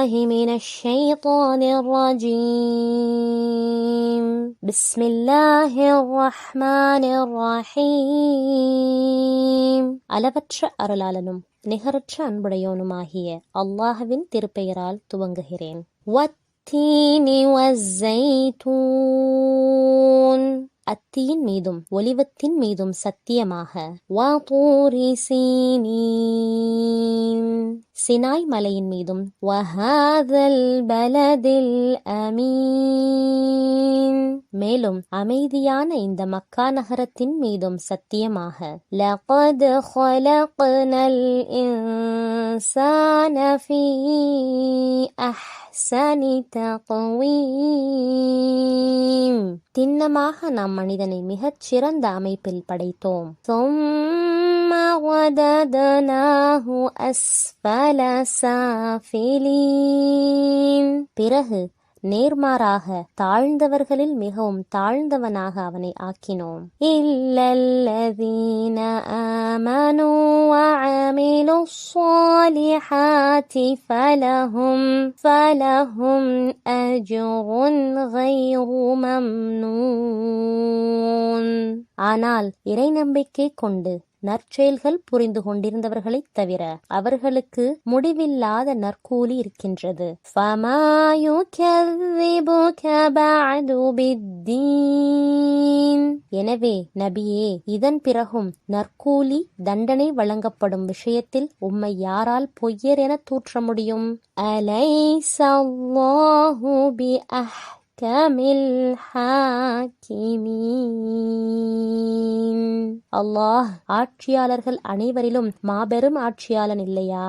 بالله من الشيطان الرجيم بسم الله الرحمن الرحيم அளவற்ற அருளாளனும் நிகரற்ற அன்புடையோனுமாகிய அல்லாஹ்வின் திருப்பெயரால் துவங்குகிறேன். வத்தீனி வஸ்ஸைத்தூன், அத்தியின் மீதும் ஒலிவத்தின் மீதும் சத்தியமாக. வதூரி சீனீன், சினாய் மலையின் மீதும். வஹாதல் பலதில் அமீன், மேலும் அமைதியான இந்த மக்கா நகரத்தின் மீதும் சத்தியமாக. லகத் ஹலக்னல் இன்சான ஃபீ அஹ்ஸனி தக்வீம், திண்ணமாக நாம் மனிதனை மிகச் சிறந்த அமைப்பில் படைத்தோம். ثم رددناه أسفل سافلين, பிறகு நேர்மாறாக தாழ்ந்தவர்களில் மிகவும் தாழ்ந்தவனாக அவனை ஆக்கினோம். இல்லல்லதீன ஆமனூ வஅமிலுஸ் ஸாலிஹாத்தி ஃபலஹும் அஜ்ருன் கைரு மம்னூன், ஆனால் இறை நம்பிக்கை கொண்டு நற்செயல்கள் புரிந்து கொண்டிருந்தவர்களைத் தவிர அவர்களுக்கு முடிவில்லாத நற்கூலி இருக்கின்றது. ஃபமா யுகذிபுக பஅது பித்தீன், எனவே நபியே, இதன் பிறகும் நற்கூலி தண்டனை வழங்கப்படும் விஷயத்தில் உம்மை யாரால் பொய்யர் என தூற்ற முடியும்? அலைஸல்லாஹு பிஅஹ்கமில் ஹாக்கிமீன், அல்லாஹ் ஆட்சியாளர்கள் அனைவரிலும் மாபெரும் ஆட்சியாளன் இல்லையா?